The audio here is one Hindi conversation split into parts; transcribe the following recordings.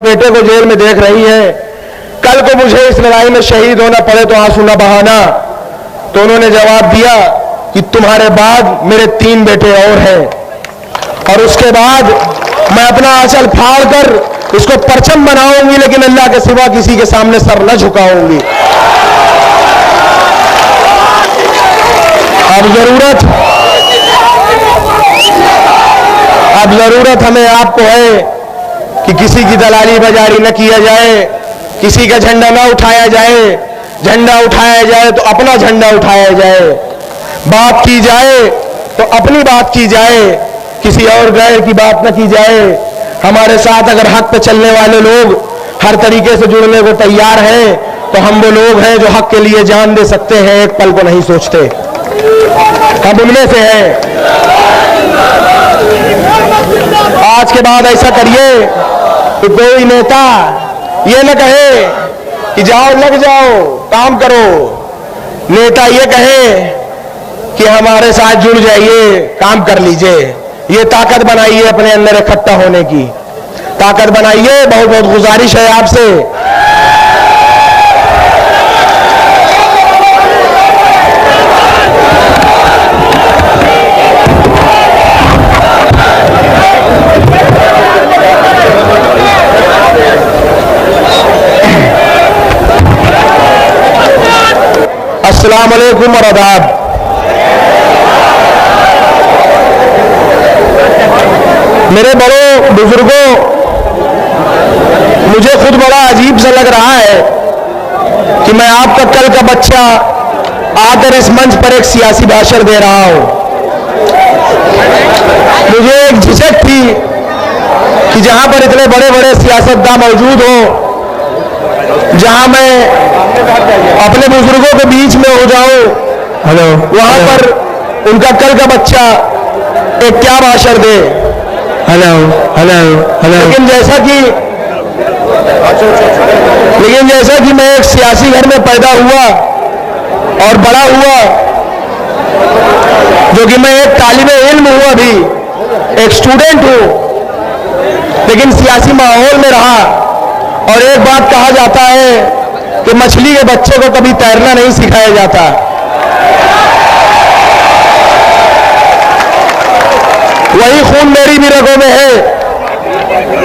बेटे को जेल में देख रही है, कल को मुझे इस लड़ाई में शहीद होना पड़े तो आंसू न बहाना। तो उन्होंने जवाब दिया कि तुम्हारे बाद मेरे 3 बेटे और हैं, और उसके बाद मैं अपना आंचल फाड़ कर इसको परचम बनाऊंगी, लेकिन अल्लाह के सिवा किसी के सामने सर न झुकाऊंगी। अब जरूरत हमें आपको है कि किसी की दलाली बाजारी न किया जाए, किसी का झंडा न उठाया जाए। झंडा उठाया जाए तो अपना झंडा उठाया जाए, बात की जाए तो अपनी बात की जाए, किसी और गैर की बात न की जाए। हमारे साथ अगर हक पे चलने वाले लोग हर तरीके से जुड़ने को तैयार हैं, तो हम वो लोग हैं जो हक के लिए जान दे सकते हैं, एक पल को नहीं सोचते। हम उनमें से हैं। आज के बाद ऐसा करिए कि कोई नेता ये न कहे कि जाओ लग जाओ काम करो, नेता ये कहे कि हमारे साथ जुड़ जाइए, काम कर लीजिए। ये ताकत बनाइए, अपने अंदर इकट्ठा होने की ताकत बनाइए। बहुत बहुत गुजारिश है आपसे। अस्सलाम वालेकुम और आदाब। मेरे बड़े बुजुर्गों, मुझे खुद बड़ा अजीब सा लग रहा है कि मैं आपका कल का बच्चा आकर इस मंच पर एक सियासी भाषण दे रहा हूं। मुझे एक झिझक थी कि जहां पर इतने बड़े बड़े सियासतदान मौजूद हो, जहां मैं अपने बुजुर्गों के बीच में हो जाऊं, वहां पर उनका कल का बच्चा एक क्या भाषण दे। Hello hello hello. लेकिन जैसा कि मैं एक सियासी घर में पैदा हुआ और बड़ा हुआ, जो कि मैं एक तालिबे इल्म हुआ भी, एक स्टूडेंट हूं, लेकिन सियासी माहौल में रहा। और एक बात कहा जाता है कि मछली के बच्चे को कभी तैरना नहीं सिखाया जाता। वही खून मेरी भी रगों में है,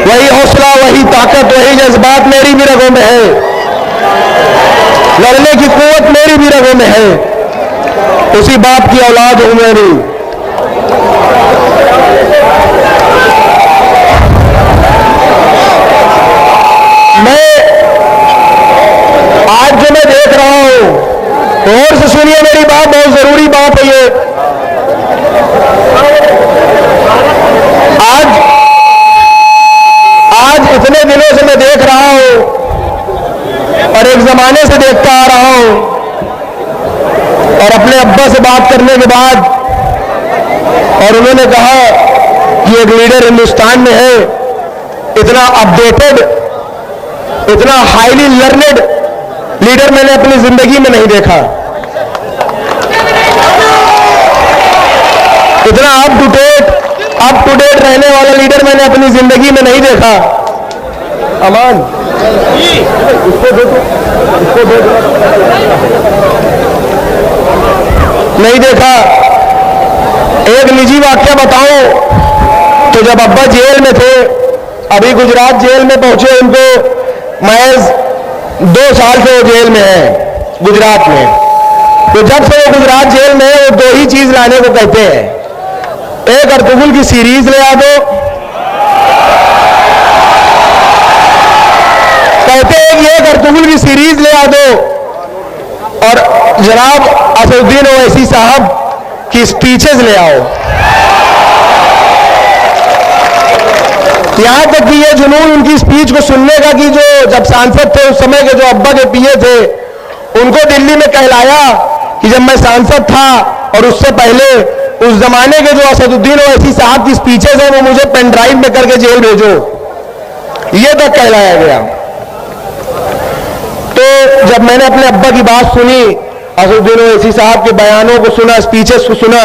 वही हौसला, वही ताकत, वही जज्बात मेरी भी रगों में है, लड़ने की कुव्वत मेरी भी रगों में है। उसी बाप की औलाद हूं मैं भी। मैं आज जो मैं देख रहा हूं, और से सुनिए मेरी बात, बहुत जरूरी बात है ये। आज इतने दिनों से मैं देख रहा हूं और एक जमाने से देखता आ रहा हूं, और अपने अब्बा से बात करने के बाद, और उन्होंने कहा कि एक लीडर हिंदुस्तान में है, इतना अपडेटेड, इतना हाईली लर्नेड लीडर मैंने अपनी जिंदगी में नहीं देखा। इतना अप टू डेट रहने वाला लीडर मैंने अपनी जिंदगी में नहीं देखा। अमान, इसको दे दो, नहीं देखा। एक निजी वाक्य बताऊं तो जब अब्बा जेल में थे, अभी गुजरात जेल में पहुंचे, उनको महज 2 साल से वो जेल में है गुजरात में। तो जब से वो गुजरात जेल में है, वो 2 ही चीज लाने को कहते हैं। एक अर्तुगरुल की सीरीज ले आ दो, कहते हैं कि एक अर्तुगरुल की सीरीज ले आ दो, और जनाब असदुद्दीन ओवैसी साहब की स्पीचेस ले आओ। यहां तक कि ये जुनून उनकी स्पीच को सुनने का कि जो जब सांसद थे उस समय के, जो अब्बा के पीए थे, उनको दिल्ली में कहलाया कि जब मैं सांसद था और उससे पहले उस जमाने के जो असदुद्दीन ओवैसी साहब की स्पीचेस हैं वो मुझे पेन ड्राइव में करके जेल भेजो, ये तक कहलाया गया। तो जब मैंने अपने अब्बा की बात सुनी, असदुद्दीन ओवैसी साहब के बयानों को सुना, स्पीचेस को सुना,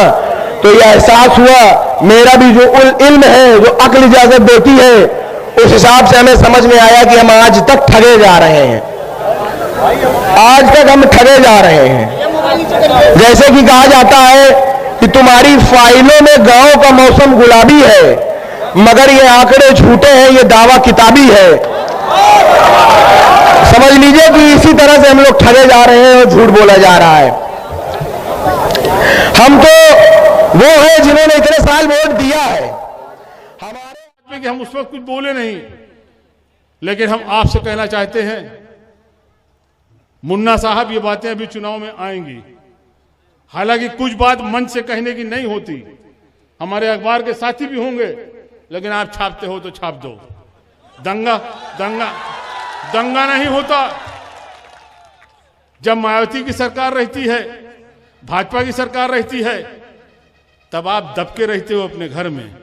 तो यह एहसास हुआ मेरा भी जो इल्म है, जो अक्ल इजाजत देती है, उस हिसाब से हमें समझ में आया कि हम आज तक ठगे जा रहे हैं, आज तक हम ठगे जा रहे हैं। जैसे कि कहा जाता है कि तुम्हारी फाइलों में गांव का मौसम गुलाबी है, मगर ये आंकड़े झूठे हैं, ये दावा किताबी है। समझ लीजिए कि इसी तरह से हम लोग ठगे जा रहे हैं और झूठ बोला जा रहा है। हम तो वो है जिन्होंने इतने साल वोट दिया है, हमारे कि हम उस वक्त कुछ बोले नहीं, लेकिन हम आपसे कहना चाहते हैं, मुन्ना साहब ये बातें अभी चुनाव में आएंगी, हालांकि कुछ बात मंच से कहने की नहीं होती, हमारे अखबार के साथी भी होंगे, लेकिन आप छापते हो तो छाप दो। दंगा दंगा दंगा नहीं होता। जब मायावती की सरकार रहती है, भाजपा की सरकार रहती है, तब आप दबके रहते हो अपने घर में,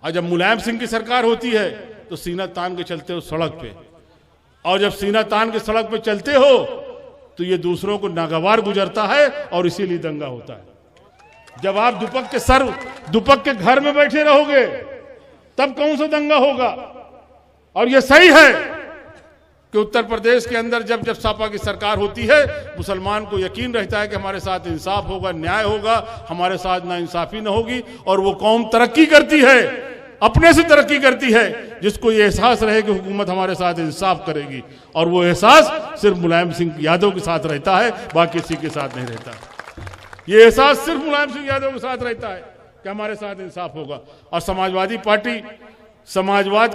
और जब मुलायम सिंह की सरकार होती है तो सीना तान के चलते हो सड़क पे, और जब सीना तान के सड़क पे चलते हो तो ये दूसरों को नागवार गुजरता है और इसीलिए दंगा होता है। जब आप दुपक के घर में बैठे रहोगे तब कौन सा दंगा होगा। और ये सही है कि उत्तर प्रदेश के अंदर जब जब सपा की सरकार होती है, मुसलमान को यकीन रहता है कि हमारे साथ इंसाफ होगा, न्याय होगा, हमारे साथ नाइंसाफी न होगी, और वो कौम तरक्की करती है, अपने से तरक्की करती है, जिसको ये एहसास रहे कि हुकूमत हमारे साथ इंसाफ करेगी। और वो एहसास सिर्फ मुलायम सिंह यादव के साथ रहता है, बाकी किसी के साथ नहीं रहता। ये एहसास सिर्फ मुलायम सिंह यादव के साथ रहता है कि हमारे साथ इंसाफ होगा। और समाजवादी पार्टी समाजवाद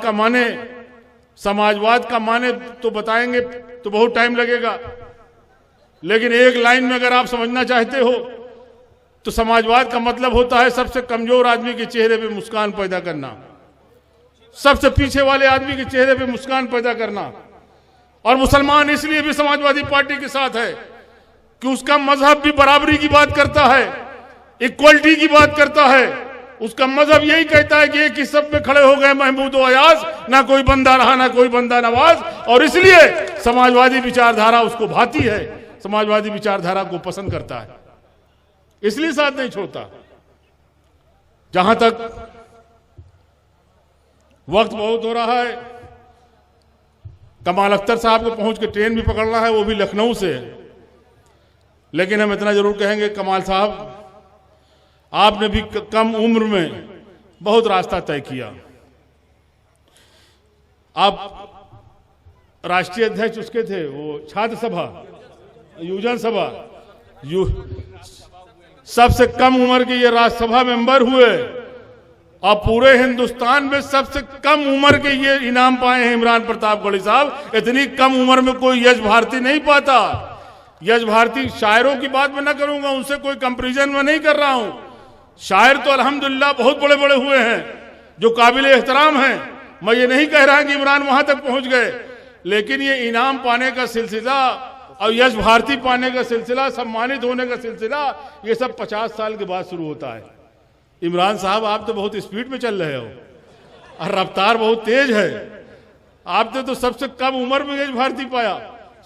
का माने तो बताएंगे तो बहुत टाइम लगेगा, लेकिन एक लाइन में अगर आप समझना चाहते हो तो समाजवाद का मतलब होता है सबसे कमजोर आदमी के चेहरे पे मुस्कान पैदा करना, सबसे पीछे वाले आदमी के चेहरे पे मुस्कान पैदा करना। और मुसलमान इसलिए भी समाजवादी पार्टी के साथ है कि उसका मजहब भी बराबरी की बात करता है, इक्वलिटी की बात करता है। उसका मजहब यही कहता है कि एक ही सब में खड़े हो गए महमूद और अयाज, ना कोई बंदा रहा ना कोई बंदा नवाज। और इसलिए समाजवादी विचारधारा उसको भाती है, समाजवादी विचारधारा को पसंद करता है, इसलिए साथ नहीं छोड़ता। जहां तक वक्त बहुत हो रहा है, कमाल अख्तर साहब को पहुंच के ट्रेन भी पकड़ना है, वो भी लखनऊ से। लेकिन हम इतना जरूर कहेंगे, कमाल साहब आपने भी कम उम्र में बहुत रास्ता तय किया। आप राष्ट्रीय अध्यक्ष उसके थे, वो छात्र सभा, युवजन सभा, सबसे कम उम्र के ये राज्यसभा मेंबर हुए, और पूरे हिंदुस्तान में सबसे कम उम्र के ये इनाम पाए हैं इमरान प्रतापगढ़ी साहब। इतनी कम उम्र में कोई यश भारती नहीं पाता। यश भारती शायरों की बात मैं न करूंगा, उनसे कोई कंपैरिजन में नहीं कर रहा हूं। शायर तो अल्हम्दुलिल्लाह बहुत बड़े बड़े हुए हैं जो काबिल एहतराम हैं, मैं ये नहीं कह रहा कि इमरान वहां तक पहुंच गए, लेकिन ये इनाम पाने का सिलसिला और यश भारती पाने का सिलसिला, सम्मानित होने का सिलसिला, ये सब 50 साल के बाद शुरू होता है। इमरान साहब आप तो बहुत स्पीड में चल रहे हो और रफ्तार बहुत तेज है। आपने तो सबसे कम उम्र में यश भारती पाया,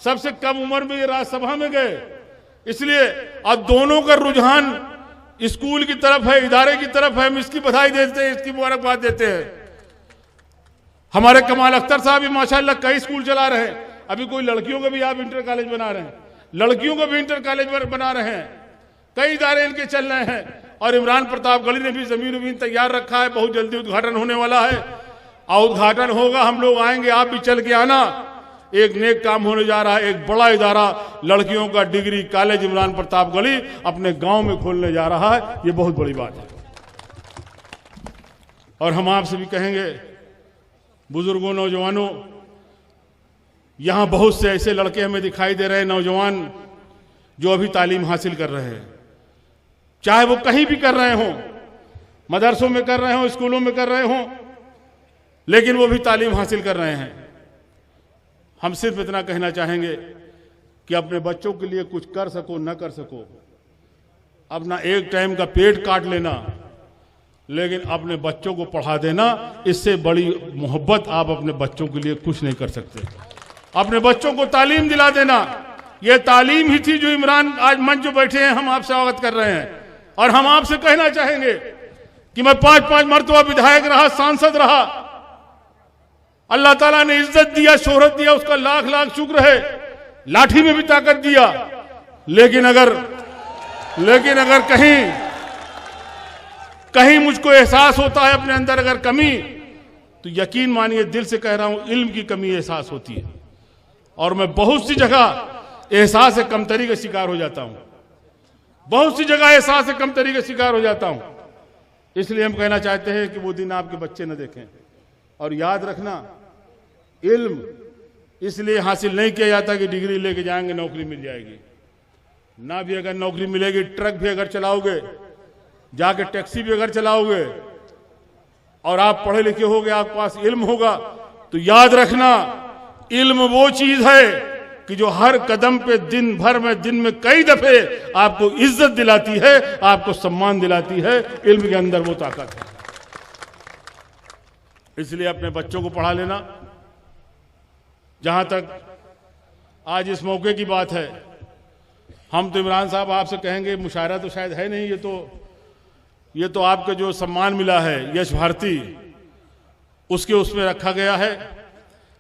सबसे कम उम्र में ये राज्यसभा में गए। इसलिए अब दोनों का रुझान स्कूल की तरफ है, इदारे की तरफ है। हम इसकी बधाई देते हैं, इसकी मुबारकबाद देते हैं। हमारे कमाल अख्तर साहब भी माशाल्लाह कई स्कूल चला रहे हैं। अभी कोई लड़कियों का भी आप इंटर कॉलेज बना रहे हैं, लड़कियों का भी इंटर कॉलेज बना रहे हैं, कई इदारे इनके चल रहे हैं। और इमरान प्रतापगढ़ी ने भी जमीन तैयार रखा है, बहुत जल्दी उद्घाटन होने वाला है। और उद्घाटन होगा, हम लोग आएंगे, आप भी चल के आना। एक नेक काम होने जा रहा है, एक बड़ा इदारा लड़कियों का डिग्री कॉलेज इमरान प्रतापगढ़ी अपने गांव में खोलने जा रहा है। ये बहुत बड़ी बात है। और हम आपसे भी कहेंगे, बुजुर्गों, नौजवानों, यहां बहुत से ऐसे लड़के हमें दिखाई दे रहे हैं, नौजवान जो अभी तालीम हासिल कर रहे हैं, चाहे वो कहीं भी कर रहे हों, मदरसों में कर रहे हों, स्कूलों में कर रहे हों, लेकिन वो भी तालीम हासिल कर रहे हैं। हम सिर्फ इतना कहना चाहेंगे कि अपने बच्चों के लिए कुछ कर सको न कर सको, अपना एक टाइम का पेट काट लेना, लेकिन अपने बच्चों को पढ़ा देना, इससे बड़ी मोहब्बत आप अपने बच्चों के लिए कुछ नहीं कर सकते। अपने बच्चों को तालीम दिला देना, यह तालीम ही थी जो इमरान आज मंच जो बैठे हैं हम आपसे अवगत कर रहे हैं। और हम आपसे कहना चाहेंगे कि मैं 5-5 मरतबा विधायक रहा, सांसद रहा, अल्लाह ताला ने इज्जत दिया, शोहरत दिया, उसका लाख लाख शुक्र है। लाठी में भी ताकत दिया, लेकिन अगर कहीं मुझको एहसास होता है अपने अंदर अगर कमी, तो यकीन मानिए दिल से कह रहा हूं, इल्म की कमी एहसास होती है। और मैं बहुत सी जगह एहसास से कमतरी का शिकार हो जाता हूं, बहुत सी जगह एहसास से कमतरी का शिकार हो जाता हूं। इसलिए हम कहना चाहते हैं कि वो दिन आपके बच्चे न देखें। और याद रखना, इल्म इसलिए हासिल नहीं किया जाता कि डिग्री लेके जाएंगे नौकरी मिल जाएगी। ना भी अगर नौकरी मिलेगी, ट्रक भी अगर चलाओगे, जाके टैक्सी भी अगर चलाओगे, और आप पढ़े लिखे होगे, आपके पास इल्म होगा, तो याद रखना इल्म वो चीज है कि जो हर कदम पे दिन में कई दफे आपको इज्जत दिलाती है, आपको सम्मान दिलाती है। इल्म के अंदर वो ताकत है। इसलिए अपने बच्चों को पढ़ा लेना। जहां तक आज इस मौके की बात है, हम तो इमरान साहब आपसे कहेंगे, मुशायरा तो शायद है नहीं, ये तो आपका जो सम्मान मिला है यश भारती, उसमें रखा गया है।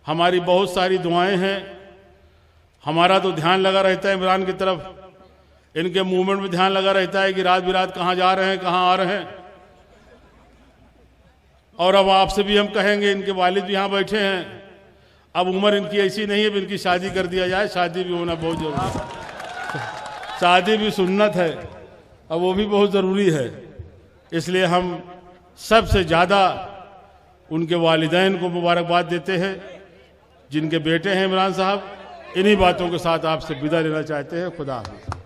हमारी बहुत सारी दुआएं हैं, हमारा तो ध्यान लगा रहता है इमरान की तरफ, इनके मूवमेंट में ध्यान लगा रहता है कि रात बिरात कहाँ जा रहे हैं, कहाँ आ रहे हैं। और अब आपसे भी हम कहेंगे, इनके वालिद भी यहाँ बैठे हैं, अब उम्र इनकी ऐसी नहीं है, इनकी शादी कर दिया जाए। शादी भी होना बहुत जरूरी है, शादी भी सुन्नत है, अब वो भी बहुत ज़रूरी है। इसलिए हम सबसे ज़्यादा उनके वालिदैन को मुबारकबाद देते हैं, जिनके बेटे हैं इमरान साहब। इन्हीं बातों के साथ आपसे विदा लेना चाहते हैं। खुदा हाफ़िज़।